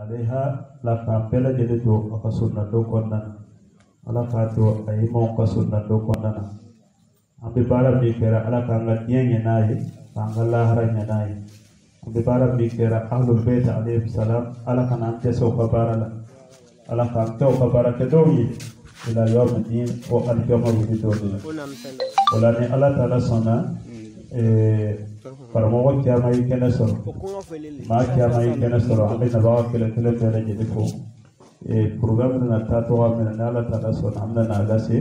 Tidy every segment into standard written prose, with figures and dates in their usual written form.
عليها لا كامبلا جلدو أكسرنا دو كوننا على كاتو أيمون كسرنا دو كوننا أبي بارا بيكرا على كانغتيا يناي كانغلا هرا يناي أبي بارا بيكرا أهل البيت عليه السلام على كان أنتسو كبارا على كانتو كبارا كدوي إلى يوم الدين وأنتم مريدون ولا ني على تعالى سنا فرموا كيما يكن سر ما كيما يكن سر أبي نبأ كلا كلا جديكو program na tatoa من على تعالى سنا أمنا نالسي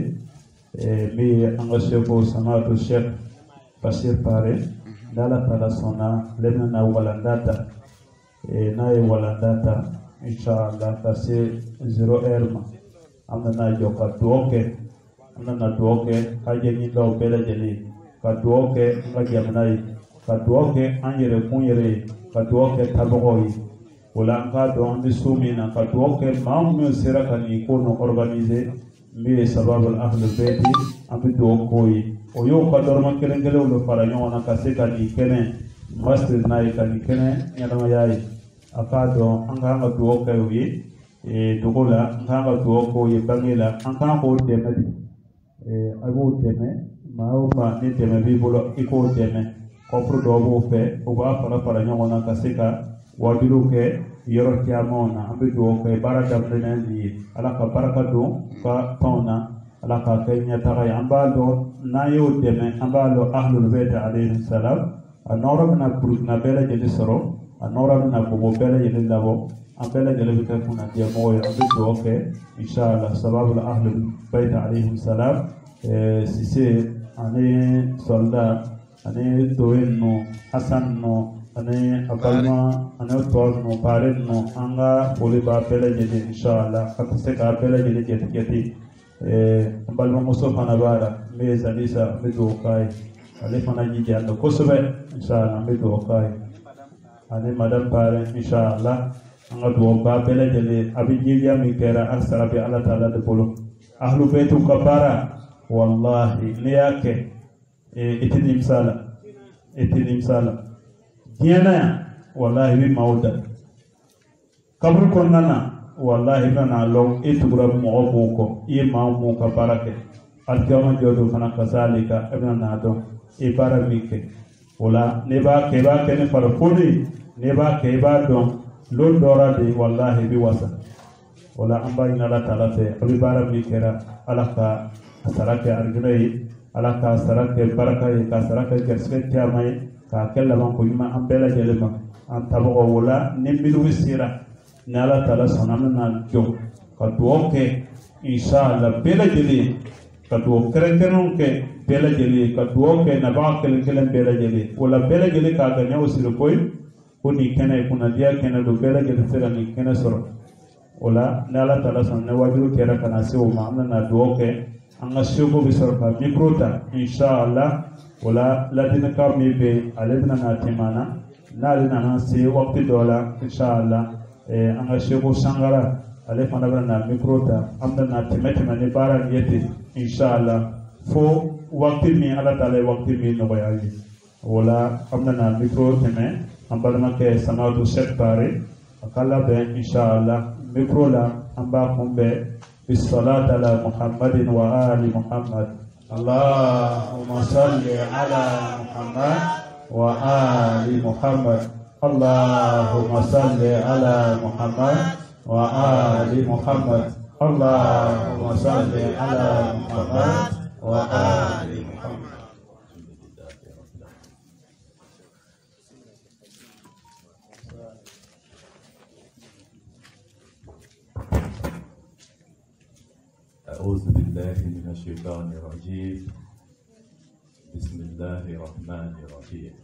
مي أنغسيكو سماعة الشيخ بشير باري على تعالى سنا لمنا ولنداتا ناي ولنداتا إن شاء الله تسي 0 إرما amna joka duoke amna duoke haje ni do bela jeli ka duoke ngaji amnai ka duoke anjere kunyere ka duoke tabogoyi wala ka do andi sumina ka duoke mamu sira kan ikono organiser mi sababul ahlul baiti ambi duokoyi o yo ka dorma kelen kelen lo fara nyona ka se kan ikene masjid nai kan ikene nyama yayi akado anga duoke wi dogola nganga duoko ye bangela anka ko deme ago deme ma ni deme bi bolo iko deme ko pro do bo fe o ba fara nyona ka seka wadilu ke yoro tiamona ambe duoko e baraka benandi ala ka baraka do ka tauna ala ka kenya taray ambalo na yo deme ambalo ahlul bait alayhi salam anora na burna bela jeli soro anora na bobo bela jeli labo أمبلا جلبك كنا ديموي عبدو أوكي إن شاء الله سبب أهل البيت عليهم السلام سيسي أني صلى أني دوينو حسنو أني أقلما أني طولنو بارنو أنغا فولي بابلا جدي إن شاء الله أكسك أبلا جدي جدي أمبلا مصطفى نبارا ميزا ليسا بدو أوكي أليفنا جيجي أنو كسبة إن شاء الله بدو أوكي أني مدام بارن إن شاء الله anga do ba bela jele abi jiya mi kera aksara bi Allah taala de bolo ahlu baytu kabara wallahi niyake itinim sala diana wallahi bi mauda kabru konnana wallahi bana long itugura mo boko e mamu kabara ke alkama jodo kana kasalika ibn nado e bara mike wala ne ba ke ne farfoni ne ba ke ba don lon dora de wallahi bi wasa wala amba ina la taala te abi bara mi kera alaka sarake arginai alaka sarake baraka ka sarake gerske tiamai ka kella man ko yima ambela jelema an tabo wala nimbilu wisira nala taala sanamna jo ka duoke inshallah bela jeli ka duo kerenkenon ke bela jeli ka duoke na ba kelen bela jeli wala bela jeli ka ganya usiro koy kuni kene kuna dia kene do bela jeli sera ni kene soro wala nala taala sanne wajuru kera kana se o maamna na duoke anga shugo bisor ka mikrota inshallah wala ladina ka mebe aledna na timana nalina na se wakti dola inshallah anga shugo sangara ale fana bana mikrota amna na timete mani bara yeti inshallah fo wakti mi ala taala wakti mi no bayali wala amna na mikro teme ambalama ke samadu sekpare akala be inshallah mikro la amba kumbe bisalata ala muhammadin wa ali muhammad allahumma salli ala muhammad wa ali muhammad allahumma salli ala muhammad wa ali muhammad allahumma salli ala muhammad wa ali muhammad. أعوذ بالله من الشيطان الرجيم بسم الله الرحمن الرحيم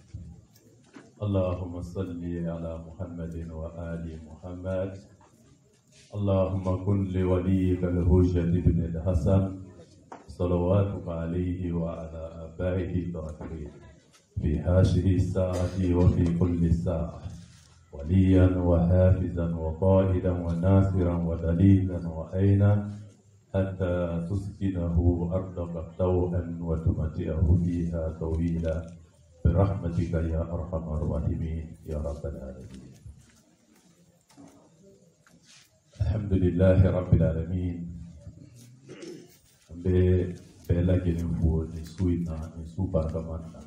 اللهم صل على محمد وآل محمد اللهم كن لوليك الحجة بن الحسن صلواتك عليه وعلى آبائه الطاهرين في هذه الساعة وفي كل ساعة وليا وحافظا وقائدا وناصرا ودليلا وعينا حتى تسكنه أرضك طوعا وتمتعه فيها طويلا برحمتك يا أرحم الراحمين يا رب العالمين. alhamdulillahi rabbil alamin be bela gelin fo ni suina ni super kamanda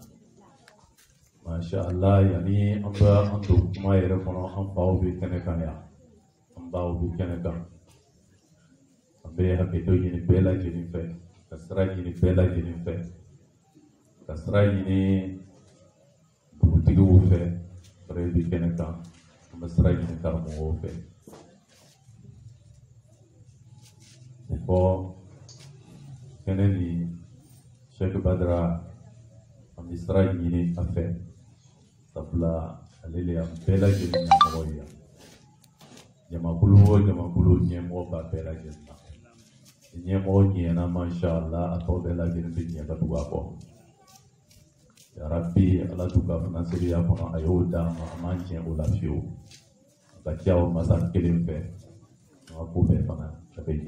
masha Allah yani amba ando kuma yere kono amba be kene kaya amba be kene kan be hakke to ni bela gelin fe kasra ni bela gelin fe kasra ni butigu fe pre be kene kan masra ni karmo fe ko keneni Sheikh Badra am Israel ni afe sabla alele am bela jeni moya jama bulu nyemo ba bela jeni nyemo nyena masha Allah ato bela jeni binya ba tuwa ko ya rabbi ala tuka funasiri ya kono ayoda ma manje ulafio bakiao masan kelimpe ko be fana tabe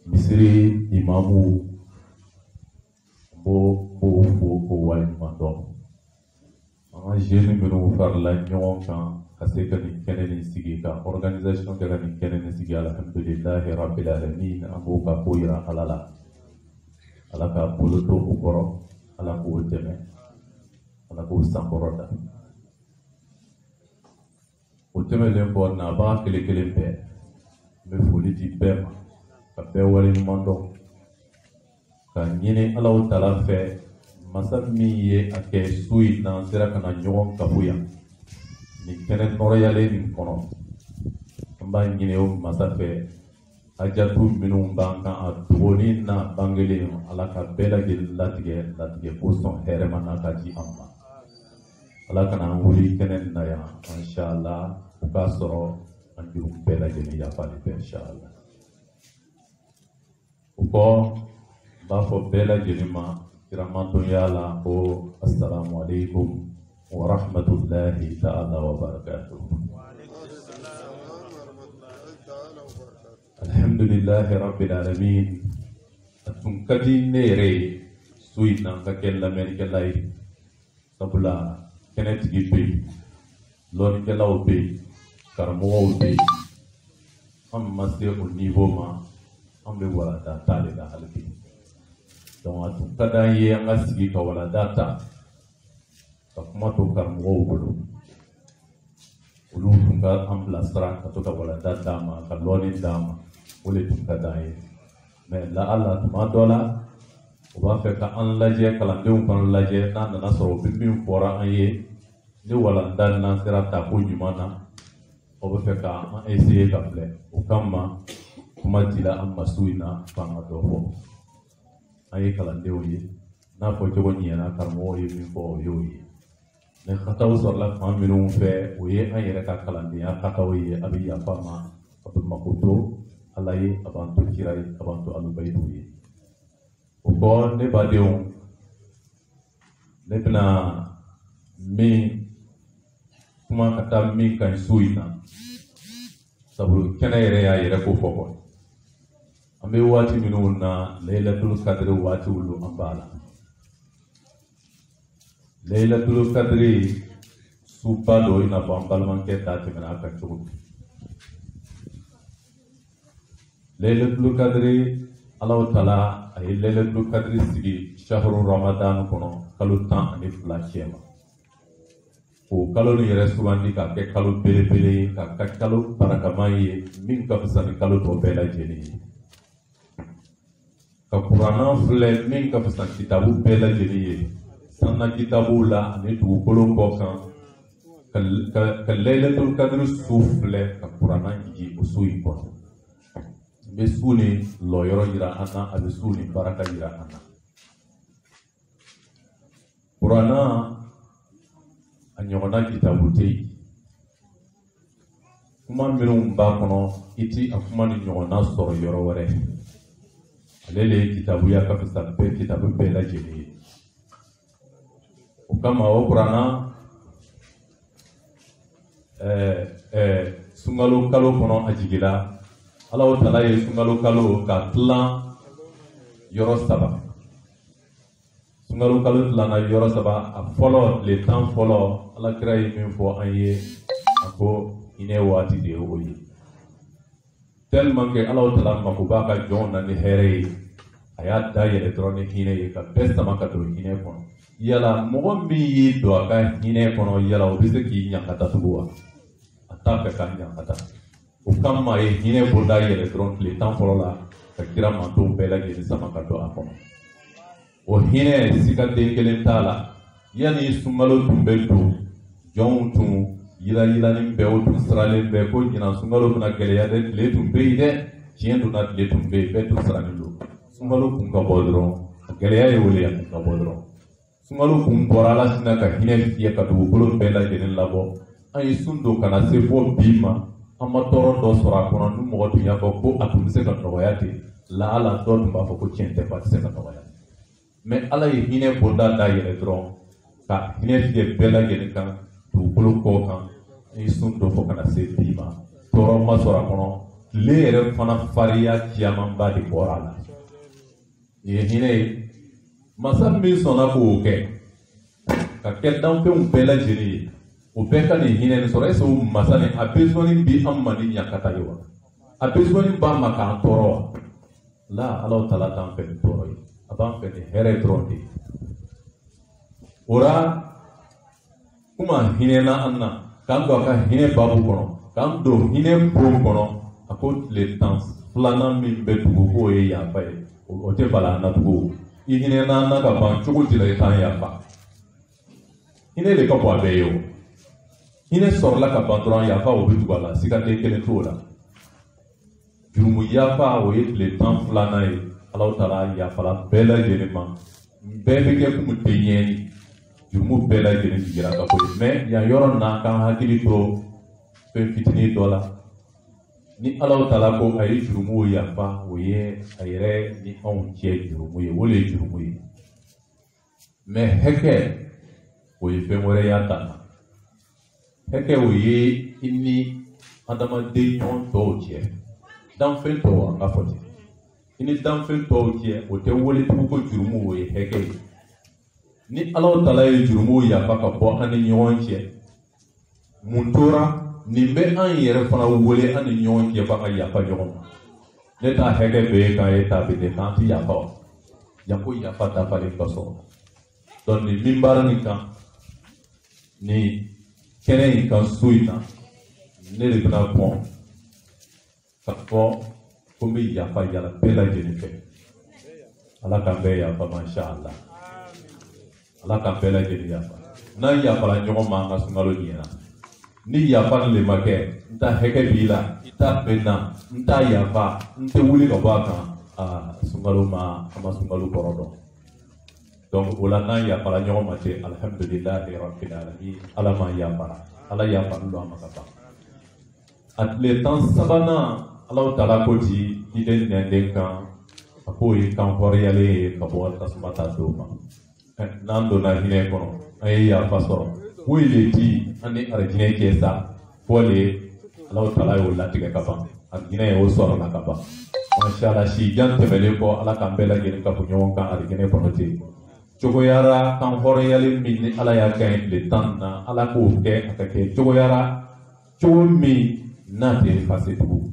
Misiri imamu bo wali mando ama jeune menu farla nyon kan kase ka ni keneni sigi ka organisation ka ni keneni sigi alhamdulillah rabbil alamin amu ka koira alala alaka boloto ukoro ala ko teme ala ko samboroda o teme le bo na ba kele be me foli di bema ka bɛɛ waleɲuman dɔn ka ɲini Alahu Taala fɛ masa min ye a kɛ su in na an sera ka na ɲɔgɔn kafuya nin kɛnɛ nɔrɔyalen nin kɔnɔ an b'a ɲini o masa fɛ hajatu minnu b'an kan a dogoni n'a bangelen Ala ka bɛɛ lajɛlen latigɛ ko sɔn hɛrɛma n'a ka di an ma Ala kana an wuli kɛnɛ nin na yan inshallah o k'a sɔrɔ an juruw bɛɛ lajɛlen yafalen bɛ inshallah uko bafo bela jenima kiramantonya la ko assalamu alaikum wa rahmatullahi ta'ala wa barakatuh. Alhamdulillahi rabbil alamin. Atungkadi nere suina kakella merkelai sabula kenet gibe lon kelau be karmo be amma se au niveau ma ambe wala data le da halki donc atu kada ye anga sigi ka wala data ka kuma to karmo bolo ulu tunga ambla stra ka to ka wala data ma ka loni dama ule tunga dai mais la Allah tuma dola o ba fe ka an laje kala ndew kan laje na na so bimbim fora an ye ni wala dan na sira ta ko nyumana o ba fe ka an essayer ka ple o kama kuma dila an masuina fanga dofo ayi kalandew ye n'a fɔ cogo ɲɛna karamɔgɔw ye min fɔ o y'o ye ni kataw sɔrɔla fan minnu fɛ o ye an yɛrɛ ka kalandenya kataw ye a bɛ yafa ma a bɛ mako to Ala ye a b'an to kira ye a b'an to alubayidu ye o kɔ ne badenw ne bɛna min kuma ka taa min kan su in na sabu kɛnɛ yɛrɛ y'a yɛrɛ ko fɔ kɔ an bɛ waati minnu na Laylatul Qadr waati olu an b'a la Laylatul Qadr suba dɔ i n'a fɔ an balimakɛ ta tɛmɛna a kan cogo min Laylatul Qadr Allahu Taala a ye Laylatul Qadr sigi shahru Ramadan kɔnɔ kalo 12 cɛ ma o kalo ni yɛrɛ sugandi k'a kɛ kalo belebele ye k'a kɛ kalo barakaman ye min ka fisa ni kalo tɔ bɛɛ lajɛlen ye ka kuranna filɛ min ka fisa kitabu bɛɛ lajɛlen ye sanna kitabu la ani dugukolo kɔ kan ka Laylatul Qadr su filɛ ka kuranna jigi o su in kɔnɔ n bɛ su ni lɔyɔrɔ yira an na a bɛ su ni baraka yira an na kuranna a ɲɔgɔnna kitabu tɛ yen kuma minnu b'a kɔnɔ i ti a kuma ni ɲɔgɔnna sɔrɔ yɔrɔ wɛrɛ ale le ye kitabuya ka fisa bɛɛ kitabu bɛɛ lajɛlen ye o kama o kuranna sunkalo kalo kɔnɔ a jigila Allahu Taala ye sunkalo kalo ka tilan yɔrɔ 3 sunkalo kalo tilana yɔrɔ 3 a fɔlɔ le temps fɔlɔ Alakira ye min fɔ an ye a ko hinɛ waati de ye o ye tellement que Allah Ta'ala makubaka jona ni here aya da yele drone hine ka besta maka do hine kono yala mo mi do ka hine kono yala obise ki nyakata tuwa ataka kan nyakata o kama e hine boda yele drone le temps la ka kira manto bela ke sama ka do akono o hine sika de kelen tala yani sungalo tumbetu jontu yila ni bew tu srale be ko nyina sungalo kuna gele ya de le tumbe de ciendo na le tumbe be tu srale lo sungalo kun ka bodro gele ya yole ya ka bodro sungalo kun borala sina ka hine fiye ka du bolo be la gele labo ay sundo kana se fo bima amma toro do sora kono nu mo to ya ko atum se ka no yati la ala do tumba ko ciente pa se ka no yati mais ala yi hine bonda da yele dron ka hine fiye be la gele kan du bolo ko kan ay sundo fo kana se bima toro ma sora kono le yere fana fariya kiyaman ba di borala ye hine masam min sona ko ke ka kedan pe un bela jeri o be ka ni hine ni sora so masane a bezoni bi amani nyakata yo a bezoni ba maka toro la Allah Ta'ala tan pe toro aban pe ni here tronti ora kuma hine na anna kan do ka hine babu kono kan do hine pro kono akot le temps flana min be dugu ko e ya fa o te bala na dugu i hine na na ka ban chugo ti le tan ya fa hine le ka bo be yo hine sorla ka ban tron ya fa o bi bala sika te kele to la jurumu ya fa o e le temps flana e Allah Ta'ala ya fa la bela jenema be be ke ku te yeni jurumu bela jenema gira ka ko me ya yoro na kan hakili pro fe fitini dola ni Allah Ta'ala ko ay jurumu ya fa oye ayre ni on tie jurumu ye wole jurumu ye me heke oye fe more ya ta heke oye inni adama de on to tie dan fe to anga foti inni dan fe to tie o te wole tu ko jurumu oye heke ni Allah Ta'ala ye jurumu ya fa ka bo ani nyon tie muntora nimbe an yere fana wole an nyon ke ba ya fa nyon ne ta hege be ka e ta be de kan ti ya fa ya ko ya fa ta fa le ko so don ni mimbara ni kan ni kene ni kan suina ne le bna pon ka fo ko mi ya fa ya la be la je ni fe ala kan be ya fa masha Allah ala kan be la je ni ya fa na ya fa la nyon ma nga sungalo ni na ni yafa le make nta heke bila ita bena nta yafa nte wuli ka baka sungalo ma ama sungalo korodo donc wala na yafa la nyoma mate alhamdulillahi rabbil alamin ala ma yafa ala yafa lu amaka ba at le temps sabana Allah Ta'ala ko ji iden nyande kan akoy kan horiale ka bo ta sumata do ma nando na hine kono ay yafa so wele ti ani arjine kesa fole Allah Ta'ala yo latiga kaba arjine yo so na kaba mashallah shi jan tebele ko ala kambela gene ka punyo kan arjine ponoti chogo yara kan hore yali min ala ya kan le tanna ala ko ke akake chogo yara chogo mi na te fasitu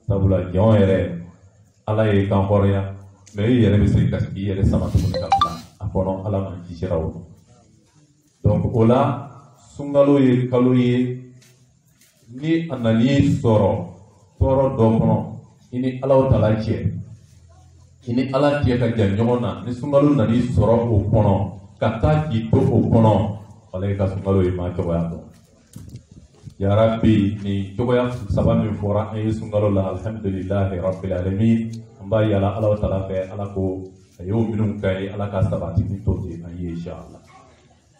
sabula jon ere ala ye kan hore ya me yere bisi kaski yere sama tu ka plan apono ala man jishirawo donc ola sungalo ye kalo ye ni anani soro do kono ini Allah Ta'ala che ini ala tie ka janyona ni sungalo nani soro o kono kata ki to o kono wala ka sungalo ye ma to ya to ya rabbi ni to ya sabami fora ay sungalo la alhamdulillah rabbil alamin amba ya Allah Ta'ala fe ala ko ayo minun kai ala ka sabati ni to de ayi inshallah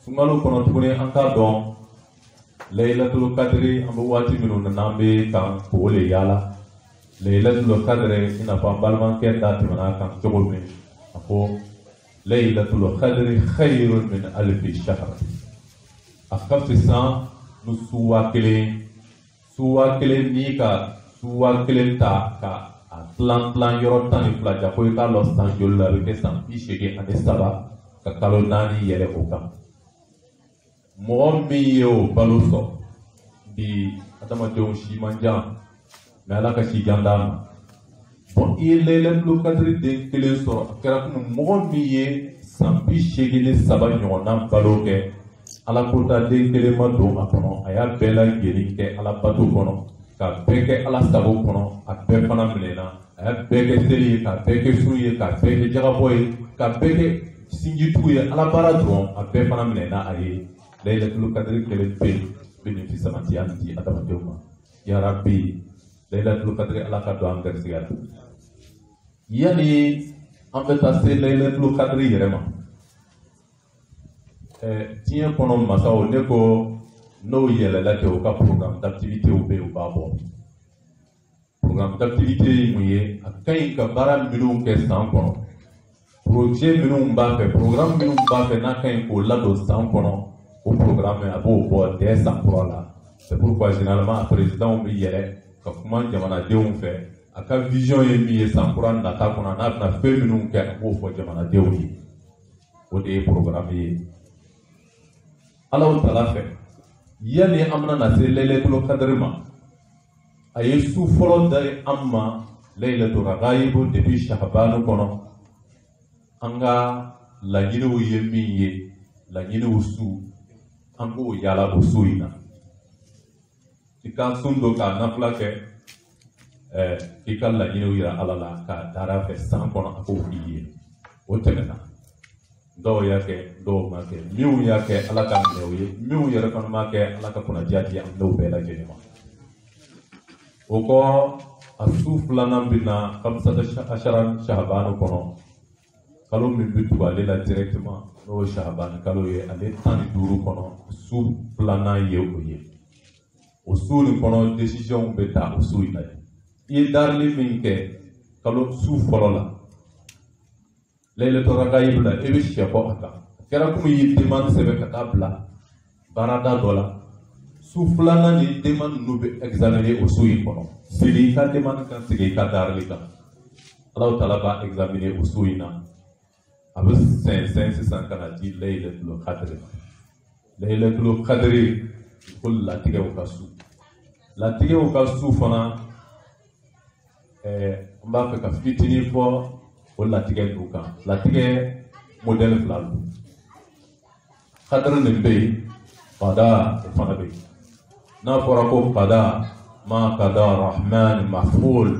sungalo kono tugune anka don laylatul qadri ambu wati minun nambe kan ko le yala laylatul qadri ina pambal man ke dati mana kan jogo me ako laylatul qadri khairun min alf shahr akafisa nusuwa kele ni ka suwa kele ta ka plan yoro tan ni plaja ko ka los tan jolla be san ishege ane saba ka kalo nani yele ko kam mo mi yo baluso di adama do shi manja mais ala ka si gandama bon laylatul qadri de kelen sɔrɔ kɛra comme mɔgɔ min ye san 83 ɲɔgɔnna balo kɛ ala kota den kelen ma don a kɔnɔ a y'a bɛɛ lajɛlen kɛ ala bato kɔnɔ ka bɛɛ kɛ ala sago kɔnɔ a bɛɛ fana minɛna a y'a bɛɛ kɛ seli ye ka bɛɛ kɛ sun ye ka bɛɛ kɛ jagabɔ ye ka bɛɛ kɛ sinjitugu ye ala baara dɔrɔn a bɛɛ fana minɛna a ye laylatul qadri kelen bɛ nin fisamatiya nin di adamadenw ma ya rabbi laylatul qadri ala ka don an garisigɛ la yani an bɛ taa se laylatul qadri yɛrɛ ma diɲɛ kɔnɔ masaw ne ko n'o yɛlɛla kɛ u ka programme d'activité bɛ yen u b'a bɔ programme d'activité ye mun ye a ka ɲi ka baara minnu kɛ san kɔnɔ projet minnu b'a fɛ programme minnu b'a fɛ n'a ka ɲi k'o ladon san kɔnɔ o programme a b'o bɔ dès san kura la c'est pourquoi généralement président bɛ yɛlɛ ka kuma jamanadenw fɛ a ka vision ye min ye san kura nata kɔnɔ n'a bɛna fɛn minnu kɛ a b'o fɔ jamanadenw ye o de ye programme ye Allahu Taala fɛ yani an bɛna na se laylatul qadri ma a ye su fɔlɔ da an ma laylatul raghaib depuis Sha'ban kɔnɔ an ka laɲiniw ye min ye laɲiniw su an k'o yaala o su in na i ka sun dɔ k'a nafila kɛ i ka laɲiniw yira ala la k'a dara fɛ san kɔnɔ a k'o k'i ye o tɛmɛna dɔw y'a kɛ dɔw ma kɛ minnu y'a kɛ ala ka minɛ o ye minnu yɛrɛ fana ma kɛ ala ka kunnadiya di an n'o bɛɛ lajɛlen ma o kɔ a su filanan bɛ na kamsata ashara Sha'ban kɔnɔ kalo min bɛ tugu ale la directement n'o ye Sha'ban kalo ye ale 15 kɔnɔ su filanan ye o ye o su nin kɔnɔ décision bɛ ta o su in na i ye darili min kɛ kalo su fɔlɔ la laylatul raghaib la i bɛ sɛ bɔ a kan kɛra komi i ye demande sɛbɛn ka taa bila baarada dɔ la su filanan ni demande ninnu bɛ examiner o su in kɔnɔ sigi i ka demande kan sigi i ka darili kan Allahu Taala b'a examiner o su in na a bɛ sɛnsɛn sisan ka na di laylatul qadri laylatul qadri ko latigɛw ka su latigɛw ka su fana n b'a fɛ ka fitinin fɔ o latigɛ ninnu kan latigɛ modèle fila don qadri nin bɛ yen qada o fana bɛ yen n'a fɔra ko qada ma qada rahman maf'ul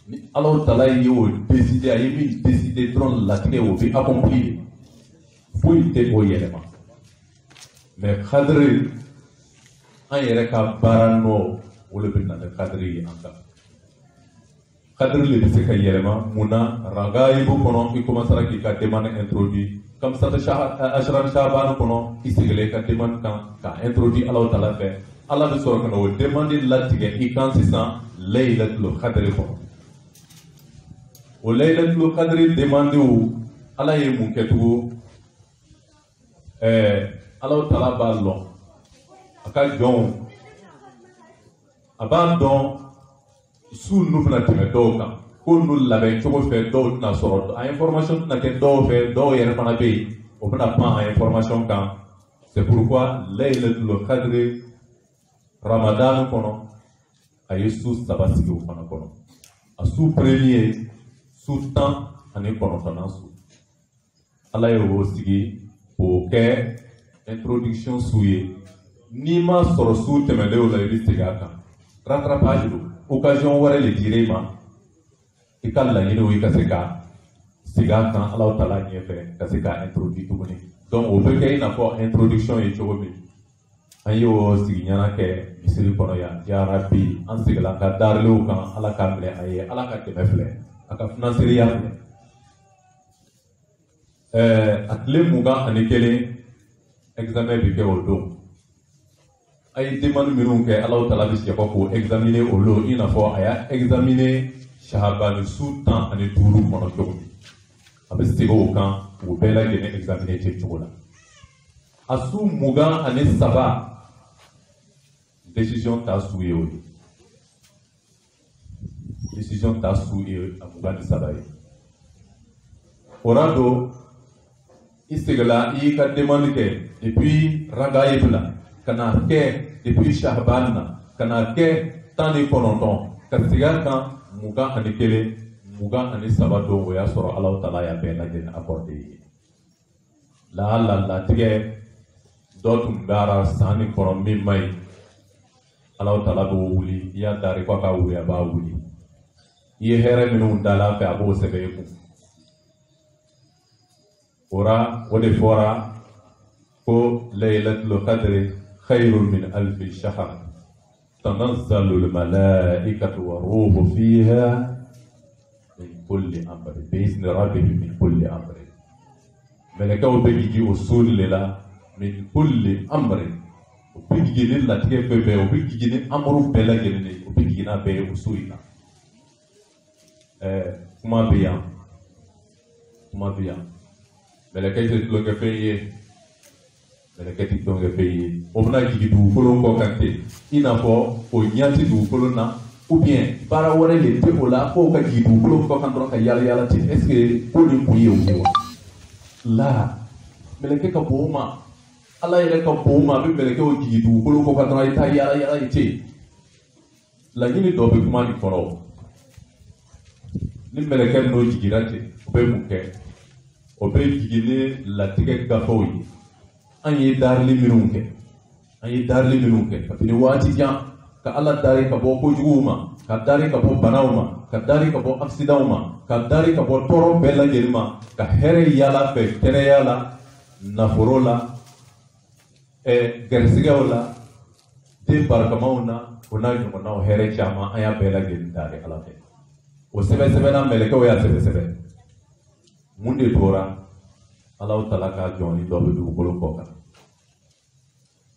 ni Allahu Taala ye o décider a ye min décider dɔrɔn latigɛ o bɛ accomplir foyi tɛ o yɛlɛma mais qadri an yɛrɛ ka baara nɔ o de bɛ na ni qadri ye an kan qadri le bɛ se ka yɛlɛma mun na raghaib kɔnɔ i commencera k'i ka demande introduit kamsata ashara Sha'ban kɔnɔ i sigilen ka demande kan ka introduit Allahu Taala fɛ ala bɛ sɔrɔ ka na o demande latigɛ i kan sisan laylatul qadri kɔnɔ o laylatul qadri demandew ala ye mun kɛ tugun Allahu Taala b'a lɔn a ka jɔnw a b'a dɔn su ninnu bɛna tɛmɛ dɔw kan ko ninnu labɛn cogo fɛ dɔw tɛna sɔrɔ a information tɛna kɛ dɔw fɛ dɔw yɛrɛ fana bɛ yen o bɛna pan a information kan c'est pourquoi laylatul qadri Ramadan kɔnɔ a ye su 3 sigi o fana kɔnɔ a su premier su 19 su ala ye o sigi k'o kɛ introduction su ye n'i ma sɔrɔ su tɛmɛnen o la i bɛ segin a kan rattrapage don occasion wɛrɛ le dir'e ma i ka laɲiniw i ka se ka segin a kan Allahu Taala ɲɛfɛ ka se ka introduire tuguni donc o bɛ kɛ i n'a fɔ introduction ye cogo min an y'o sigi ɲɛna kɛ misiri kɔnɔ yan ya rabbi an sigila ka dariliw kan ala ka minɛ a ye ala ka dɛmɛ filɛ a ka finanseriya filɛ a tile 21 examen bɛ kɛ o don a ye demande minnu kɛ Allahu Taala bɛ sɛ k'o examiner o don i n'a fɔ a y'a examiner Sha'ban su 15 kɔnɔ cogo min a bɛ segin o kan o bɛɛ lajɛlen examiner ten cogo la a su 23 décision ta su ye o ye décision ta su ye a 23 ye o ra don i segila i y'i ka demande kɛ depuis raghaib la ka n'a kɛ depuis Sha'ban na ka n'a kɛ 19 kasiga muga ani kele muga ani sabado o ya soro Allah Taala ya be la den accordé la tige dotum dara sani korom mi may Allah Taala do wuli ya dari ko ka wuli ba wuli ye here minu dala fe abo sebe ku ora wode fora ko laylatul qadri khairun min alf shahr tanazzalu al malaikatu wa ruhu fiha min kulli amr bi'izni rabbihim min kulli amr malakaw begi usul lila min kulli amr begi lilla tefe be begi ni amru bela gelni begi na be usulina kuma biya malakay se lo nga feye malakati to nga feye o bna jigi du folo ko kante ina fo o nyati du folo na ou bien para wore le te ola ko ka jigi du folo ko kan ka yala ti est ce que ko ni ko yew ni wa la malakay ka boma ala yele ka boma be malakay o jigi du folo ko kan ta yala ti la gini do be kuma ni foro ni malakay no jigi rate be mu ke o be jigi ni la tige ka fo yi anyi darli minunke kapini wati jan ka Allah dari ka bo ko juguma ka dari ka bo banawma ka dari ka bo accidentma ka dari ka bo toro bella gelma ka here yala fe tere yala naforola gersigaola de barkamauna kuna nyumona here chama aya bella gel dari Allah fe o sebe na meleke o ya sebe munde tora Allah Taala ka joni do be du ko ko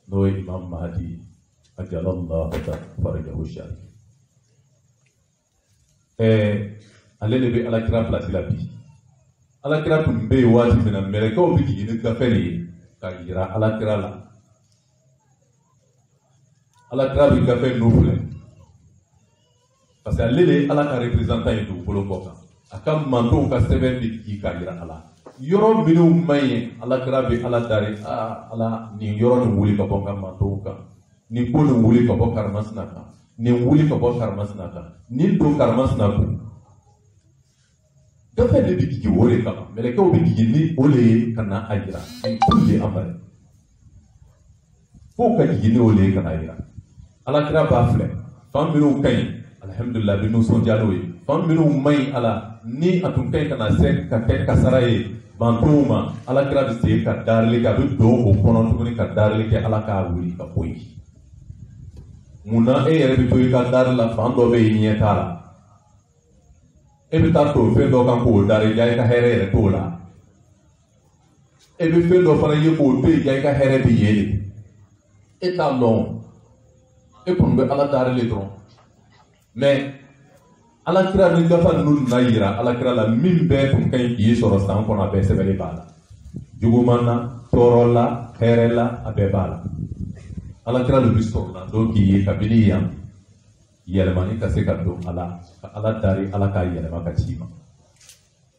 no Imam Mahdi ajalallahu farajahu sharif alele be ala kira place la bi ala kira tumbe wati mena meleke o bigi ni gafeli ka gira ala kira bi gafeli no fule parce que alele ala ka représentant yi du bolo ko akam manto ka sebe bi ka gira ala yoro minu maye ala krabi ala dari ala ni yoro ni wuli ka bonga matoka ni ko ni wuli ka bokar masnaka ni wuli ka bokar masnaka ni do karmasnaka dafa de bigi wore ka meleke o bigi ni ole kana ajira kulli amare ko ka bigi ni ole kana ajira ala kraba fle fam minu kay alhamdulillah binu son jaloyi fam minu may ala ni atun kay kana se ka tek kasaraye bantuma ala kira bi se ka darli ka bi do o kono tuguni ka darli ke ala ka wuli ka boy muna yere bi to ka darla fando be yin tala e bi ta to fe do kan ko dari jay ka here to la e bi fe do fara ye ko be jay ka here bi yele e ta non e kon be ala darli don mais ala kira ni gafa nun na yira ala kira la min be tum kay yi soro san kono be sebele bala jugumana torola kherela abe bala ala kira lu bistorna do ki kabili yam yelmani ka se ka do ala dari ala ka yelma ka chima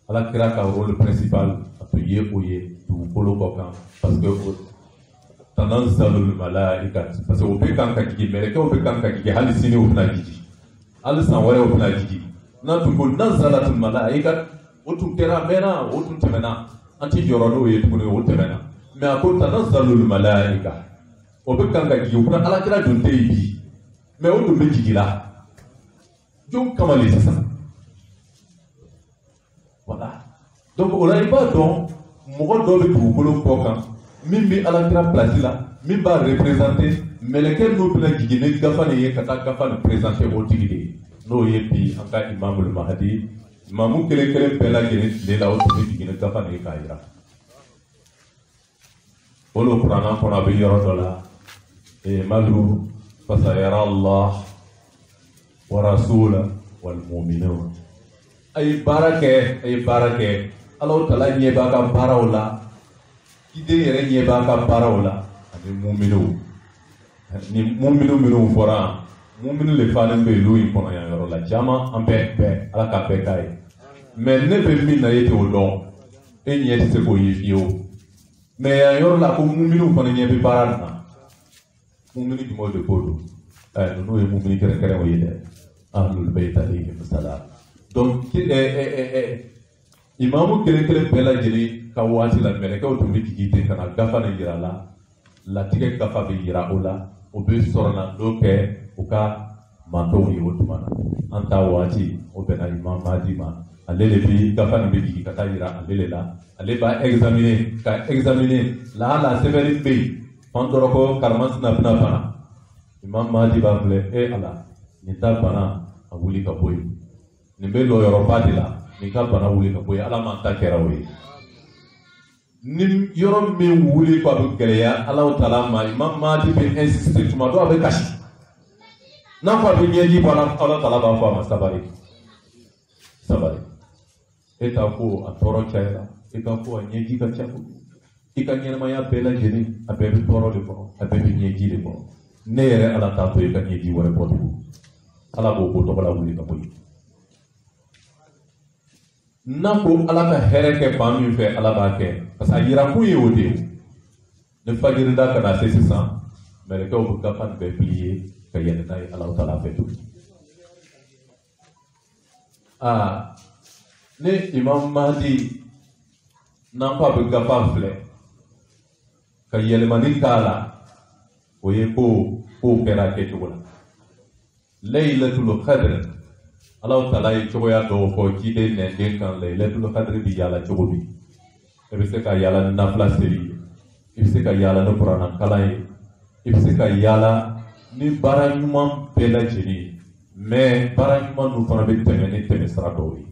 ala kira ka rôle principal to ye oye du bolo ko kan parce que tanazzalu al malaikat parce que o be kan ka ki meleke o be kan ka ki halisini o na ki alisan wale o fina jigi na tungo nazalatul malaika o tun kera mena o tun temena anti joro no ye tuguni o temena me akon tanazalul malaika o be kanga jigi o fina ala kira dun teyi me o dun be jigi la jom kamali sasa voilà donc on a pas donc mogo do be dugukolo ko kan min bi ala kira place la min ba représenter meleke no bla jigi ne gafa ne ye kata gafa ne présenter o tigi no ye bi anga Imamul Mahdi imamu kele bela gene le la o tigi ne gafa ne ka ira olo qur'ana kona be yoro dola e malu fasayara Allah wa rasula wal mu'minun ay barake Allah Taala nye ba ka barawla ide yere nye ba ka barawla ani mu'minu ni mu'minu minu fora mu'minu le falen be lui kono ya yoro la jama ambe be ala ka be kai mais ne be min na yete o don e nye se ko yifio mais ya yoro la ko mu'minu kono nye be barana mu'minu di mo de bodo no e mu'minu kere o yede ahlul bayt alayhim salam. Donc imamu kele bela jeli ka wati la mele ka otumbi kigite kana gafa na yira la tige gafa be yira ola o be sorna doke o ka manto yi otumana anta wati o be na imam madima alele bi gafa na be ki kata yira alele la ale ba examiner la severi be fandoro ko karmas na bana imam madi ba ble ala ni ta bana a wuli ka boy ni be lo yoro badila ni ka bana wuli ka boy ala man ta kera we ni yoro me wuli ko be geleya ala taala ma imam madi be insister tuma do abe kashi na fa be nyeji bana ala taala ba fa ma sabari eta ko a toro chaira eta ko a nyeji ka chaku ika nyema ya bela jeni a be toro le ko a be nyeji le ko nere ala ta to ika nyeji wore ko ala bo to bala wuli ka boy na ko ala ka here ke pami fe ala ba ke parce que yira ko yewode ne fajir da kana se sisan mais ko bu ka fan be plier ka yene nay ala taala fe tout ne imam mahdi nan pa be gafa fle ka yele mani kala o ye ko kera ke to laylatul qadr Allah taala yi cogo ya do ko kide ne den kan laylatul qadr bi yala cogo bi e be se ka yala nafla seri e be se ka yala no qur'an kala e be se ka yala ni baranyuma bela jeni mais baranyuma no fana be teme sara do wi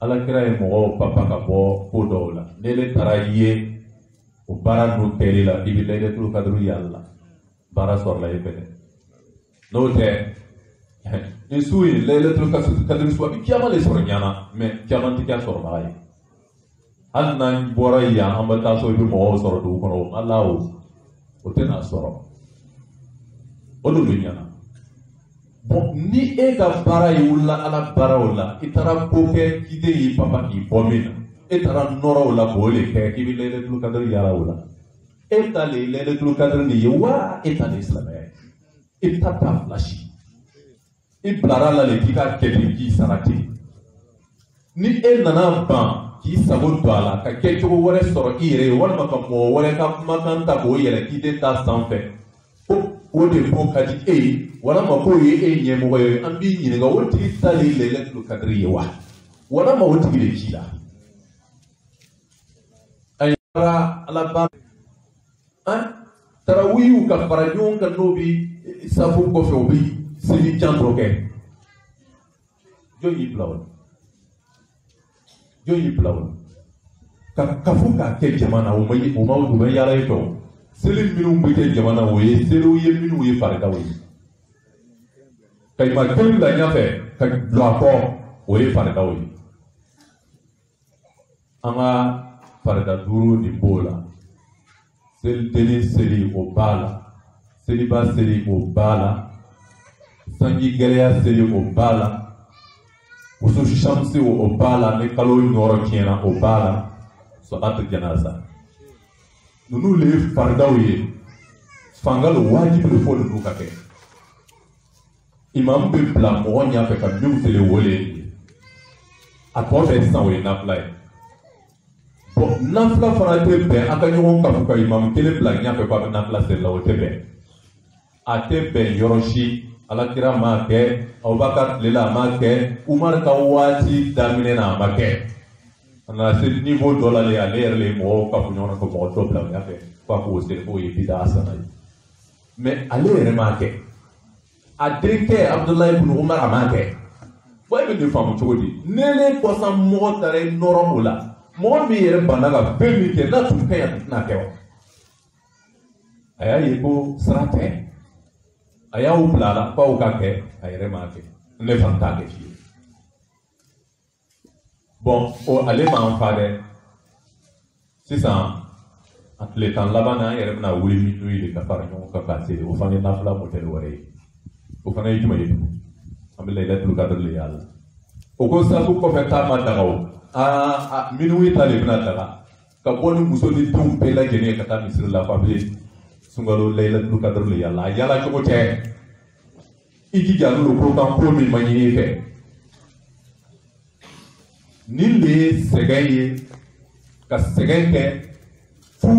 ala kira e mo papa ka bo ko do la ne le taraye o bara no tele la bi laylatul qadr yalla bara sor la yebene no te ni sui laylatul qadr so bi kiyama le sor nyana mais kiyama ti ka sor baay al nan bora ya ambata so bi mo sor do ko Allah o tena soro o do nyana bon ni e ga bara yulla ala bara wala itara ko ke kide yi papa ki bomina itara noro wala bole ke ki bi laylatul qadr yala wala eta laylatul qadr ni wa eta islamé itata flashi iblara la le kika kedi ki sarati ni nana ban ki sabo dala ka ke jogo wore soro ire wala maka mo wore ka makanta ko yele ki de ta sanfé o de ko kadi wala ma ko ye nyemo ko ambi ni ga woti tali laylatul qadr wa wala ma woti le kila ayara ala ba tarawiyu ka farajon ka nobi safu ko fe obi sini chantro ke joyi blawol ka kafu ka ke jamana o mai o mawdu ban yara to selim minu mbe ke jamana o ye selu ye minu ye farda o kay ma kem la nyafe ka lo ko o ye farda o ama farda duru ni bola sel deni seli o bala seli ba seli o bala sangi geleya seli o bala usu shamsi o bala ne kalo nyoro kiena o bala salat janaza nunu le fardawiye fangalo wajib le fo lu kake imam be bla mo nya fe ka mi seli wole a to fe sanwe na play bon nafla fana te be aka ɲɔgɔn ka fɔ ka imam kelen bila ɲɛfɛ ko a bɛ nafla seli la o tɛ bɛn a tɛ bɛn yɔrɔ si alakira ma kɛ Abubakar tile la a ma kɛ Umar ka waati daminɛ na a ma kɛ a nana se niveau dɔ la le ale yɛrɛ le mɔgɔw ka fɔ ɲɔgɔn na ko mɔgɔ dɔ bila ɲɛfɛ ko a k'o seli k'o ye bida sana ye mais ale yɛrɛ ma kɛ a denkɛ Abdulayi ibn Umar a ma kɛ wa e bɛ nin faamu cogo di ne le kɔsan mɔgɔ taara e nɔrɔ o la mɔgɔ min yɛrɛ banna ka fɛn min kɛ n'a tun ka ɲi a tɛna kɛ wa a y'a ye ko sira tɛ a y'aw bila a la k'aw ka kɛ a yɛrɛ m'a kɛ ne fana t'a kɛ fiyewu bon o ale m'an fa dɛ sisan a tile tan laban na an yɛrɛ bɛna wuli minnu ye ka fara ɲɔgɔn kan k'a seli o fana ye nafila mɔtɛli wɛrɛ ye o fana ye jumɛn ye tugun an bɛ laylatul qadr le y'a la o ko sabu kɔfɛ k'a ma daga o minnu ta le bɛna daga ka bɔ ni muso ni denw bɛɛ lajɛlen ka taa misiri la f'a bɛ sunkalo laylatul qadr le yala a yala cogo tɛ Iki jalu ko kan ko mi mani fe nille segaye ka segenge fu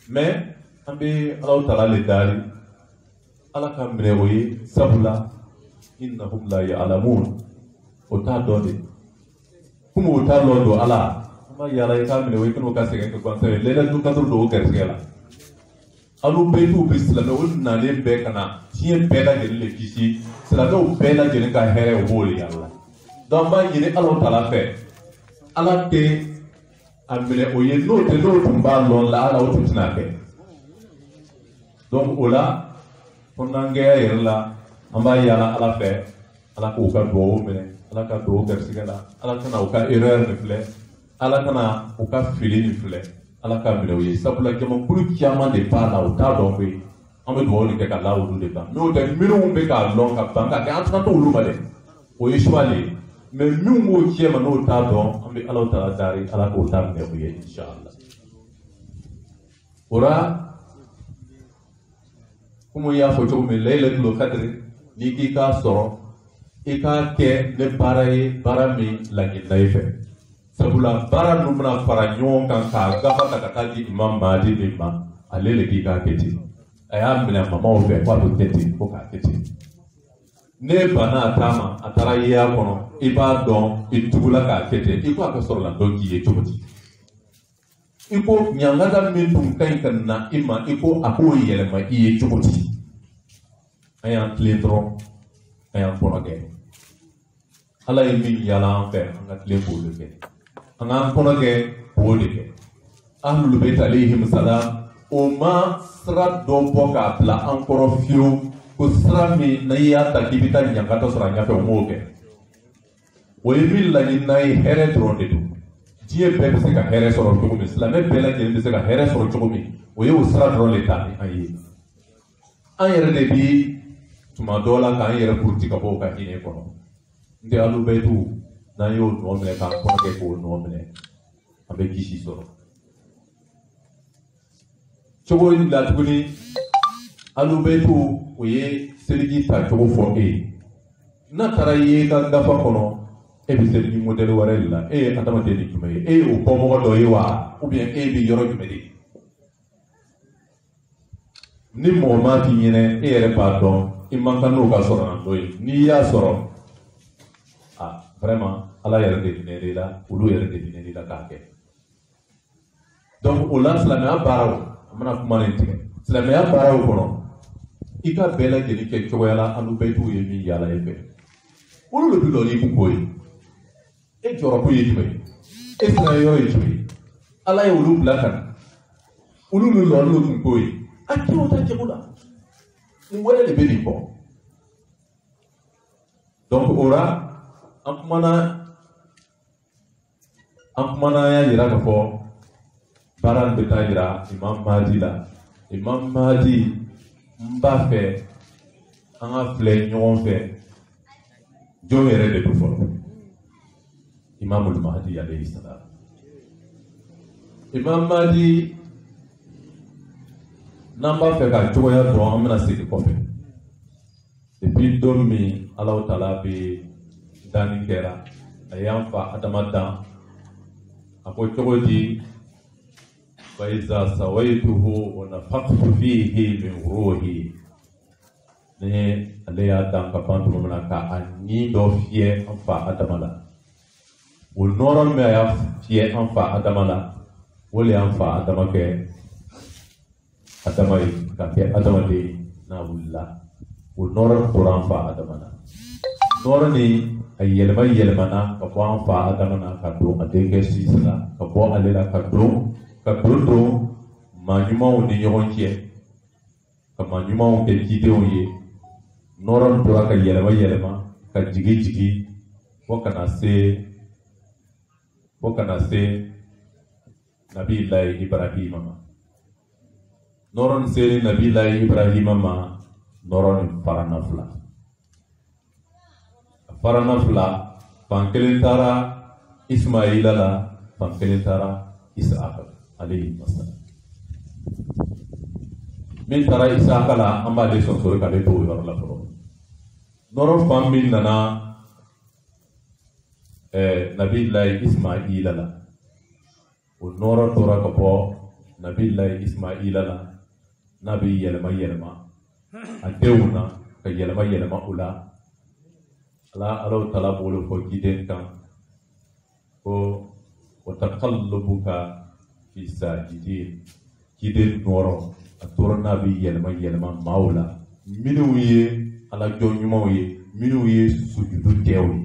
mais ambe Allah ta'ala le dari ala kam rewoyi sabula innahum la ya'lamun ota dode kuma ota lodo ala ma yala kam rewoyi kuno ka segenge ko sa lela du kadru do kersela alu betu bisla no na le be kana tien bela gele kisi sala do bela gele ka here o boli yalla donc ba yini Allah ta'ala fe ala te amele oye no te no tumba lon la ala o tutina ke donc ola fonange yerla amba yala ala fe ala ko ka do mene ala ka do kersigala ala kana o ka erreur ne fle ala kana o ka fili ne fle ala ka mele oye sabula jama kulu kiyama de pa la o ta do be ambe do ni ke ka la o du de ba no te miru be ka lon ka banka ke anta to lu ba de o ye shwali mais nous mo kiyama no ta do ambe ala ta dari ala ko ta mele oye inshallah ora kuma ya fo cogo min laylatul qadr ni ki ka soro e ka ke ne bara mi la ni naife sabula bara nu na fara nyon kan ka gafa ta ka di imam Mahdi ni ma alele ki ka keti aya mina mama o fe kwa to keti ko ka keti ne bana tama atara ya kono iba don itugula ka keti iko ka soro la don ki ye choboti iko nyangada min dum kan kan na ima iko ako yelema iye choboti ayan tledro ayan ponage ala yimi yala fe anga tlebulu ke anga ponage bodike ahlul bait alayhim salam o ma sra do boka pla ankoro fiu ko sra mi na ya takibita nyangata sra nya fe moke o yimi la ni nay here dronde do die be se ka here soro to mi islam be la ke be se ka here soro to mi o yo sra dronde tani ayi ayere de bi tuma dola kan yere kurti ka bo ka hine kono nde alu betu na yo no mele kan kono ke ko no mele abe kishi soro chogo ni la tuguni alu betu oye seligi ta chogo fo na tara ye ka gafa kono e bi seligi model warella adama de ni kume o ko mo do yi wa ou bien bi yoro kume de ni mo ma ti yene yere pardon imanka no ka soro na doy ni ya soro vraiment ala yere de dineri la ulu yere de dineri la ka ke donc ulan salama baraw amana kuma ne tike salama baraw kono ika bela geli ke ko yala alu betu yemi yala ebe ulu lu do ni ku koy e joro ko yitbe e sala yo yitbe ala ya ulu blakan ulu lu lo lu ku koy akiro ta jebula ni wala le beni ko donc ora amana ya yira ka fo baran be ta yira imam Mahdi la imam Mahdi mba fe anga fle nyon fe jo yere de fo imam Mahdi alayhi salam imam Mahdi namba fe ka joya do amna sidi ko fe depuis domi Allah Ta'ala bi dani kera ayam fa adamadan ako chogodi fa iza sawaituhu wa nafakhtu fihi min ruhi ne aleya dan ka pantu mana ka ani do fie fa adamala ul noron me ya fie fa adamala wole fa adamake adamai ka ke adamade na wulla ul noron quran fa adamala noroni yelmana ka bo an fa adamana ka do adeke sisla ka bo alela ka do manjuma ni yonke ka manjuma on ke kideo ye noron do ka yelma ka jigi wakana se nabi Allah Ibrahim ma noron se nabi Allah Ibrahim ma noron farana fla pankelen tara Ismaila la pankelen tara Isaac alayhi wassalam min tara Isaka la an b'ale sɔnsori k'ale to o yɔrɔ la fɔlɔ nɔrɔ fan min nana Nabilahi Ismaila la o nɔrɔ tora ka bɔ Nabilahi Ismaila la n'a bɛ yɛlɛma a denw na ka yɛlɛma o la Allahu Ta'ala b'o fɔ ciden kan ko wa taqallubuka fi sajidin ciden nɔrɔ a tora n'a bɛ yɛlɛma maaw la minnu ye Ala jɔn ɲumanw ye minnu ye sujudu kɛw ye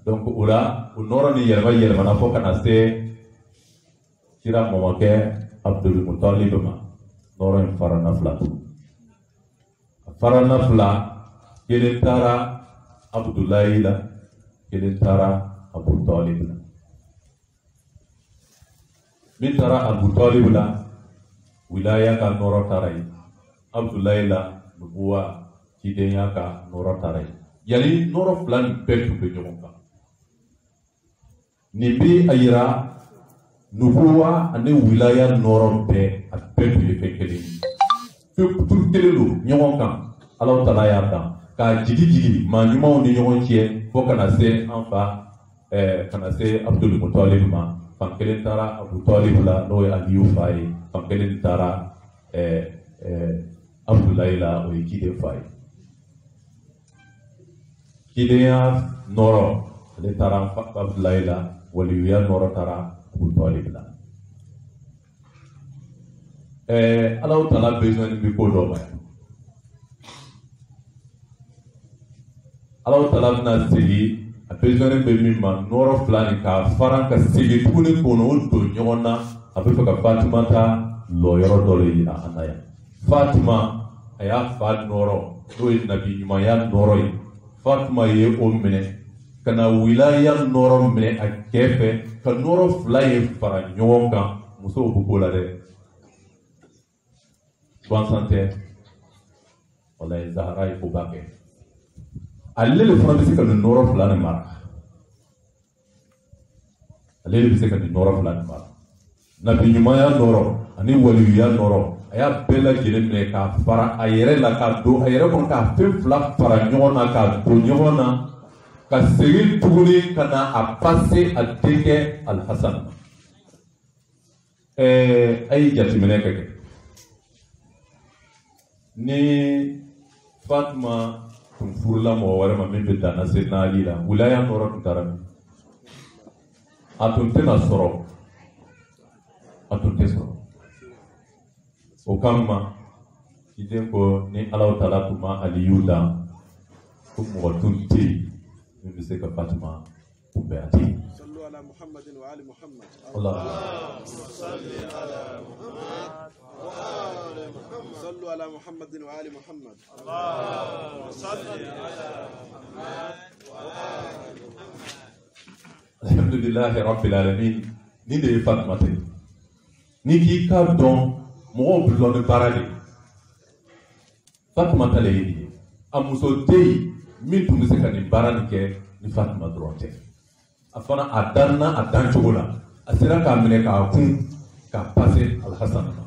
donc o la o nɔrɔ ni yɛlɛmana fɔ kana se kira mɔmɔkɛ Abdul Muttalib ma nɔrɔ in farana fila kelen taara Abdullahi la kelen taara Abu Talib la min taara Abu Talib la wilaya ka nɔrɔ taara ye Abdullahi la nubuwa cidenya ka nɔrɔ taara ye yali nɔrɔ fila nin bɛɛ tun bɛ ɲɔgɔn kan nin bi a yira nubuwa ani wilaya nɔrɔ bɛɛ a bɛɛ tun ye fɛn kelen ye turu kelen don ɲɔgɔn kan Allahu Ta'ala y'a dan ka jigi maa ɲumanw ni ɲɔgɔn cɛ fo kana se an fa kana se Abdul Muttalib ma fan kelen taara Abu Talib la n'o ye Aliyu fa ye fan kelen taara Abdullahi la o ye ciden fa ye cidenya nɔrɔ ale taara Abdullahi la waliyuya nɔrɔ taara Abu Talib la Allahu Ta'ala besoin bi ko dɔ ma Allahu Ta'ala bɛna segi a besoin bɛ min ma nɔrɔ fila nin ka fara ka segi tuguni k'o don ɲɔgɔn na a bɛ fɛ ka Fatima ta lɔyɔrɔ dɔ de yira an na yan Fatima a y'a fa nɔrɔ n'o ye nabi ɲumanya nɔrɔ ye Fatima ye o minɛ ka na wilaya nɔrɔ minɛ a cɛ fɛ ka nɔrɔ fila ye fara ɲɔgɔn kan musow bɛ k'o la dɛ gansan tɛ walayi Zahara ye koba kɛ ale de fana bɛ se ka nin nɔrɔ fila nin mara ale de bɛ se ka nin nɔrɔ fila nin mara nabi ɲumanya nɔrɔ ani waliyuya nɔrɔ a y'a bɛɛ lajɛlen minɛ k'a fara a yɛrɛ la k'a don a yɛrɛ kɔnɔ k'a fɛn fila fara ɲɔgɔn na k'a don ɲɔgɔn na ka segin tuguni ka na a pase a denkɛ Al-Hasan ma a ye jateminɛ kɛ ni Fatima tun furula mɔgɔ wɛrɛ ma min bɛ danna Seydina Ali la wilaya nɔrɔ tun taara min a tun tɛna sɔrɔ a tun tɛ sɔrɔ o kama ciden ko ni Allahu Ta'ala tun ma Aliyu da ko mɔgɔ tun tɛ yen min bɛ se ka Fatima kunbɛn a tɛ yen. Sallu ala Muhammadin wa ali Muhammad. Allahumma salli ala Muhammad wa ali Muhammad. Sallu ala Muhammadin wa ali Muhammad. Allahumma salli ala Muhammad wa ali Muhammad. Alhamdulillahi rabbil alamin ni de ye Fatima tɛ ni k'i ka dɔn mɔgɔw bɛ dɔn ni baara de Fatima ta le ye nin ye a muso tɛ yen min tun bɛ se ka nin baara nin kɛ ni Fatima dɔrɔn tɛ a fana a danna a dan cogo la a sera k'a minɛ k'a kun k'a pase Al-Hasan ma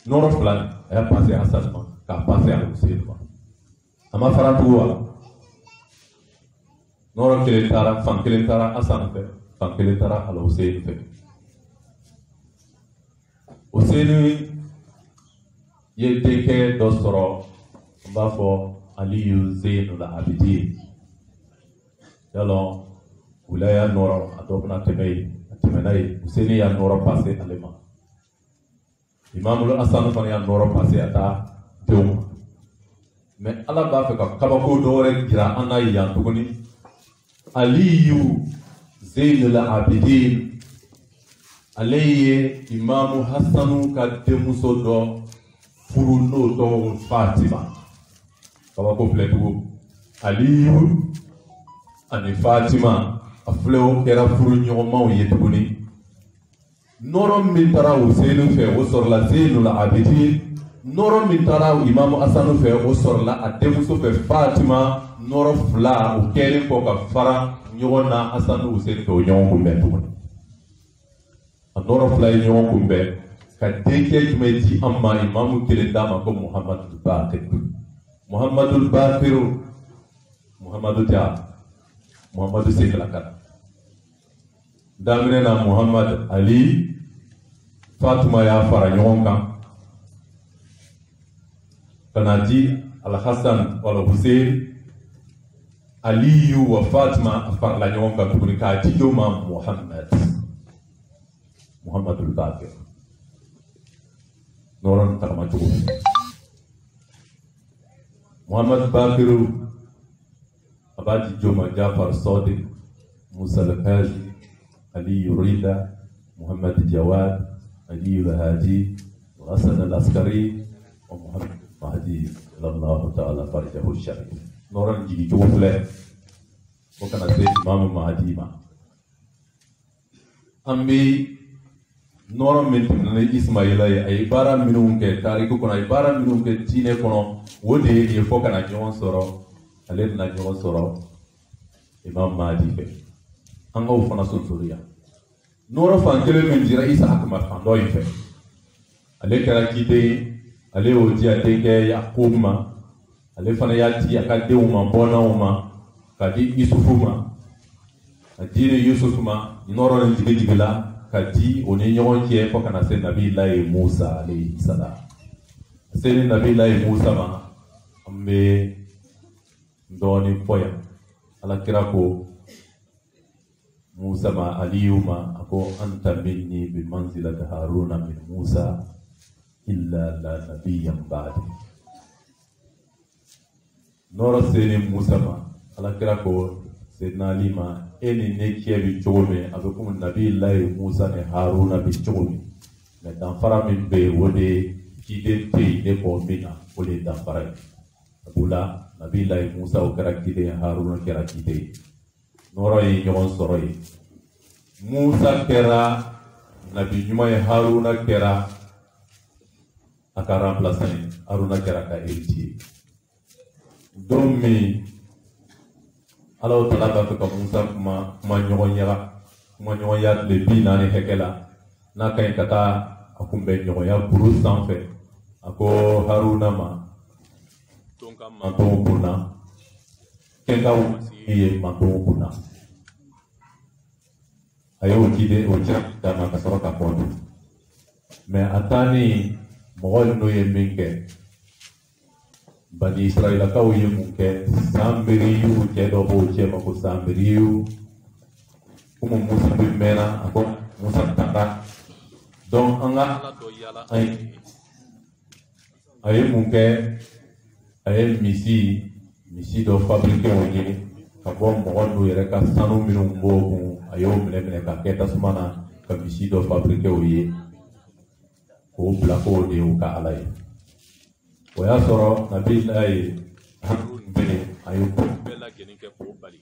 nɔrɔ fila nin a y'a pase Hasan ma k'a pase Al-Husayn ma a ma fara tugu wa nɔrɔ kelen taara fan kelen taara Hasan fɛ fan kelen taara Al-Husayn fɛ Husayn ye denkɛ dɔ sɔrɔ n b'a fɔ Aliyu Zainul Abidin yalɔ wilaya nɔrɔ a dɔ bɛna tɛmɛ yen a tɛmɛna yen Husayn y'a nɔrɔ pase ale ma Imamul Hasan fana y'a nɔrɔ pase a taa denw ma mais Ala b'a fɛ ka kabako dɔ wɛrɛ jira an na yan tuguni Aliyu Zainul Abidin ale ye Imamu Hasanu ka denmuso dɔ furu n'o tɔgɔ Fatima kabako filɛ tugun Aliyu ani Fatima a filɛ o kɛra furu ɲɔgɔnmaw ye tuguni nɔrɔ min taara Husaini fɛ o sɔrɔla Zainul Abidin nɔrɔ min taara Imamu Hasanu fɛ o sɔrɔla a denmuso fɛ Fatima nɔrɔ fila o kɛlen kɔ ka fara ɲɔgɔn na Hasanu Husaini fɛ o ɲɔgɔn kunbɛn tuguni a nɔrɔ fila ye ɲɔgɔn kunbɛn kadeke jumeti amma imamu kelendama ko Muhammadul Baqir Muhammadul Baqir Muhammadu Dia Muhammadu Sekalakar damine na Muhammad Ali Fatima ya fara ɲɔgɔn kan kana di Al-Hassan wala Hussein Aliyu wa Fatima farla ɲɔgɔn kan tuguni k'a di dɔ ma Muhammadul Baqir nɔrɔn tagama cogo Muhammad Baqir a b'a di dɔ ma Jafar Sadiq Musa Al-Kazi Aliyu Rida Muhammad Jawad Aliyu Al-Hadi Hassan Al-Askari wa Muhammad Mahdi Allah Ta'ala farjahu sharif noran jigi jogo fle ko kana se Imam Mahdi ma ambi noran min tunne Ismaila ay bara minun ke tariku kono ay bara minun ke tine kono wode ye fo kana jon soro ale na jon soro Imam Mahdi be anga u fana suriya nora fan kele min jira Isa akma fan do yife ale kala kide ale o di atenge Yakub ma ale fana yati akade uma bona uma kadi Yusufu ma adine Yusuf ma noro ne digila kadi oni nyon ke ko kana se Nabi Allah Musa alayhi salam se Nabi Allah Musa ma ambe ndoni poya ala kirako Musa ma Aliyu ma ako anta minni bi manzilati Haruna min Musa illa la nabiyyan ba'di nora seni Musa ma ala kira ko Sayyidina Ali ma eni ne kebi chogome abekum Nabi Allah Musa ne Haruna bi chogome na dan fara min be wode kide te de ko mina wode dan fara abula Nabi Allah Musa o kira kide Haruna kira kide nora yi nyon soro yi Musa kira Nabi Juma Haruna kira aka remplaçant Haruna kera ka héritier donc mi Allah Ta'ala ba ka Musa kuma ɲɔgɔn ya le bi naani hekela n'a ka ɲi ka taa a kunbɛ ɲɔgɔn ya kuru sanfɛ a ko Haruna ma ton ka mantonw kunna kɛ ka wasi ye mantonw kunna a y'o ciden o cira dama ka sɔrɔ ka bɔ mais a taani mɔgɔ n'o ye min kɛ Bani Israilakaw ye mun kɛ Samiriyu cɛ dɔ b'o cɛ ma ko Samiriyu komi Musa bi mɛnna a ko Musa taara donc an ka Ala dɔ yala an ye a ye mun kɛ a ye misi dɔ fabriqué o ye ka bɔ mɔgɔ n'o yɛrɛ ka sanu minnu b'o kun a y'o minɛ ka kɛ tasuma na ka misi dɔ fabriqué o ye o bila ko de u ka Ala ye o y'a sɔrɔ Nabi Allahi Harun bene a ye ko bɛɛ lajɛlen kɛ k'o bali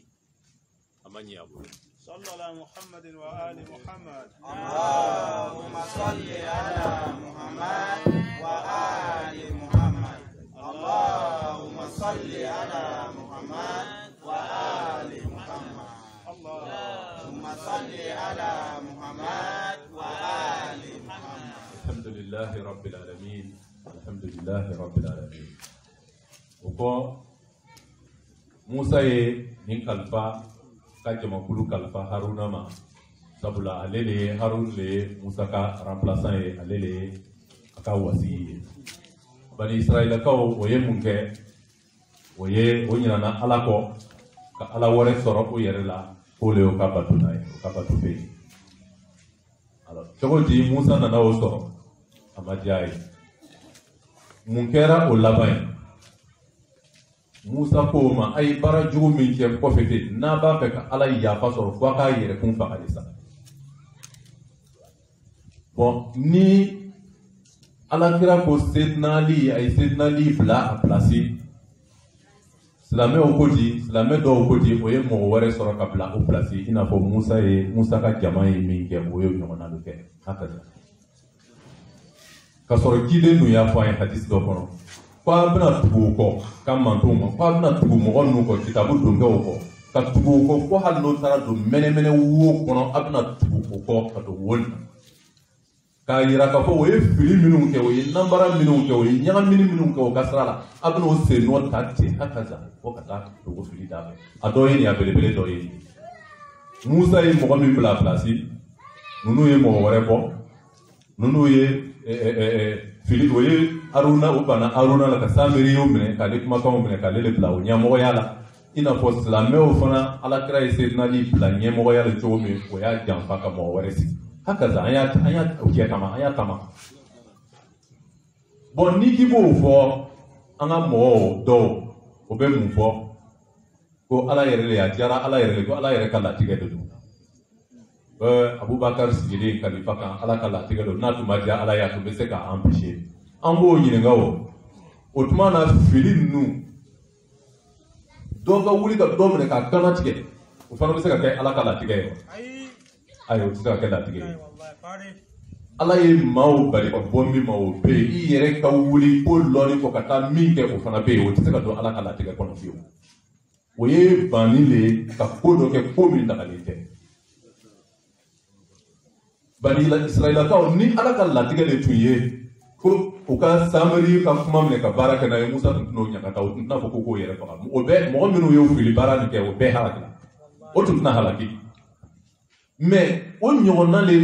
a ma ɲɛ a bolo sallallahu Muhammadin wa ali Muhammad Allahumma salli ala Muhammad wa ali Muhammad Allahumma salli ala Muhammad wa ali Muhammad Allahumma salli ala Muhammad wa ali Muhammad Alhamdulillahi Rabbil Alamin Alhamdulillahi Rabbil Alamin Uko Musa ye nin kalifa ka jamakulu kalifa Haruna ma sabula ale le Harun le Musa ka remplaçant ye ale le ka wasi ye Bani Israilakaw o ye mun kɛ o ye o ɲinana Ala kɔ ka Ala wɛrɛ sɔrɔ o yɛrɛ la k'o le o ka bato n'a ye o ka bato bɛ yen alors cogo di Musa nana o sɔrɔ a ma diya ye mun kɛra o laban ye Musa ko ma a ye baara jugu min kɛ kɔfɛ ten n'a b'a fɛ ka Ala yafa sɔrɔ fo a k'a yɛrɛkun faga de sa bon ni Ala kira ko Sayyidina Ali a ye Sayyidina Ali bila a place silamɛw ko di silamɛ dɔw ko di o ye mɔgɔ wɛrɛ sɔrɔ ka bila o place i n'a fɔ Musa ka jama ye min kɛ o ye ɲɔgɔnna dɔ kɛ hakaza ka sɔrɔ ciden nun y'a fɔ an ye hadisi dɔ kɔnɔ ko a bɛna tugu o kɔ ka mantonw ma ko a bɛna tugu mɔgɔ ninnu kɔ kitabu donkɛw kɔ ka tugu o kɔ ko hali n'o taara don mɛnɛmɛnɛ wo kɔnɔ a bɛna tugu o kɔ ka don wo na ka yira ka fo o ye fili minnu kɛ o ye nambara minnu kɛ o ye ɲagamini minnu kɛ o ka sira la a bɛna o sen nɔ ta ten hakaza fo ka taa dogo fili d'a fɛ a dɔ ye nin a belebele dɔ ye Musa ye mɔgɔ min bila place ninnu ye mɔgɔ wɛrɛ bɔ ninnu ye fili o ye Aruna o banna Aruna la ka Samiri y'o minɛ k'ale kumakanw minɛ k'ale le bila o ɲɛmɔgɔya la i n'a fɔ silamɛw fana Alakira ye Seydina Ali bila ɲɛmɔgɔya la cogo min o y'a janfa ka mɔgɔ wɛrɛ sigi hakaza an y'a kɛ kama an y'a tama bon ni k'i b'o fɔ an ka mɔgɔw dɔw o bɛ mun fɔ ko Ala yɛrɛ le a diyara Ala yɛrɛ le ko Ala yɛrɛ ka latigɛ de don Abubakar sigilen kalifa kan Ala ka latigɛ don n'a tun ma diya Ala ye a tun bɛ se k'a empêcher an b'o ɲininka o tuma na fili ninnu dɔ ka wuli ka dɔ minɛ ka kana tigɛ o fana bɛ se ka kɛ Ala ka latigɛ ye ayi o tɛ se ka kɛ latigɛ ye Ala ye maaw bali ka bɔ min ma o bɛ yen i yɛrɛ ka wuli ko lɔɔni kɔ ka taa min kɛ o fana bɛ yen o tɛ se ka don Ala ka latigɛ kɔnɔ fiyewu o ye banni le ye ka ko dɔ kɛ ko min dagalen tɛ Bani Israɛlakaw ni Ala ka latigɛ de tun ye ko u ka Samiri ka kuma minɛ ka baara kɛ n'a ye Musa tun tɛn'o ɲagata o tun tɛna fɔ ko k'o yɛrɛ faga o bɛɛ mɔgɔ minnu ye fili baara nin kɛ o bɛɛ halakila o tun tɛna halaki mais o ɲɔgɔnna le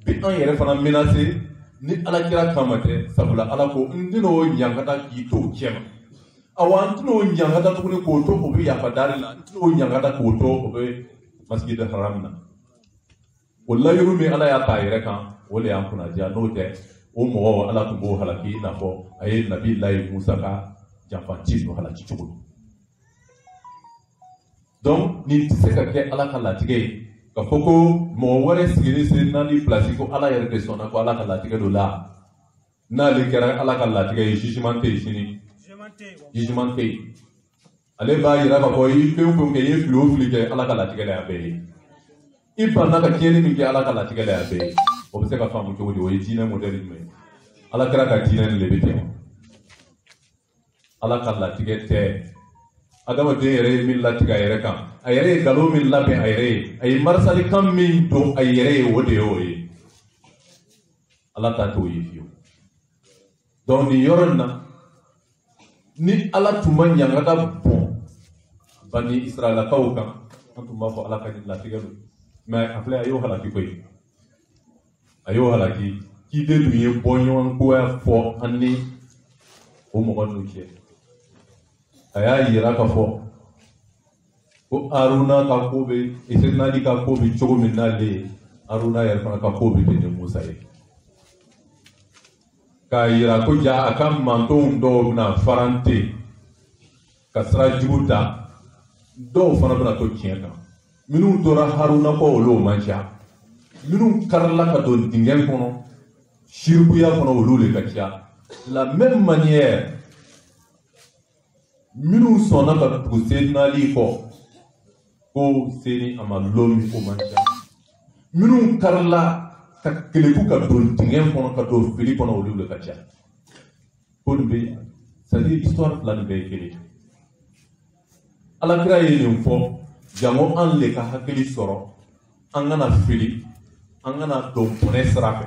bi an yɛrɛ fana menacer ni Alakira kama tɛ sabula Ala ko n tɛna o ɲagata k'i to o cɛ ma awa n tɛna o ɲagata tuguni k'o to o bɛ yafa dari la n tɛna o ɲagata k'o to o bɛ Masjid Haram na o layiru min Ala y'a ta a yɛrɛ kan o le y'an kunnadiya n'o tɛ o mɔgɔ Ala tun b'o halaki i n'a fɔ a ye Nabilahi Musa ka janfanci dɔ halaki cogo min donc nin tɛ se ka kɛ Ala ka latigɛ ye ka fɔ ko mɔgɔ wɛrɛ sigilen Seydina Ali place ko Ala yɛrɛ de sɔnna ko Ala ka latigɛ dɔ la n'ale kɛra Ala ka latigɛ ye jugement tɛ yen sini jugement tɛ yen ale b'a yira k'a fɔ i fɛn o fɛn kɛ i ye fili o fili kɛ Ala ka latigɛ la y'a bɛɛ ye i banna ka tiɲɛni min kɛ Ala ka latigɛ la y'a bɛɛ ye o bɛ se ka faamu cogo di o ye diinɛ modèle jumɛn ye Ala kɛra ka diinɛ nin de bɛ tɛmɛ Ala ka latigɛ tɛ adamaden yɛrɛ ye min latigɛ a yɛrɛ kan a yɛrɛ ye nkalon min labɛn a yɛrɛ ye a ye marisalikan min don a yɛrɛ ye o de ye o ye Ala ta t'o ye fiyewu donc nin yɔrɔ in na ni Ala tun ma ɲangata bɔn Bani Israɛlakaw kan an tun b'a fɔ Ala ka nin latigɛ don mais a filɛ a y'o halaki koyi a y'o halaki ciden tun ye bɔɲɔgɔnkoya fɔ an ni o mɔgɔ ninnu cɛ a y'a yira k'a fɔ ko Aruna ka ko bɛ Seydina Ali ka ko bɛ cogo min n'ale ye Aruna yɛrɛ fana ka ko bɛ ten ni Musa ye k'a yira ko ja a ka mantonw dɔw bɛna farante ka sira jugu ta dɔw fana bɛna to tiɲɛ kan minnu tora Haruna kɔ olu man ca minnu karila ka don dingɛ kɔnɔ shirikuya kɔnɔ olu de ka ca la même manière minnu sɔnna ka tugu Seydina Ali kɔ ko seni a ma lomi o man ca minnu karila ka keleku ka don dingɛ kɔnɔ ka don fili kɔnɔ olu de ka ca ko nin bɛ c'est-à-dire histoire fila nin bɛɛ ye kelen Alakira ye nin fɔ jango an le ka hakili sɔrɔ an kana fili an kana don bɔnɛ sira fɛ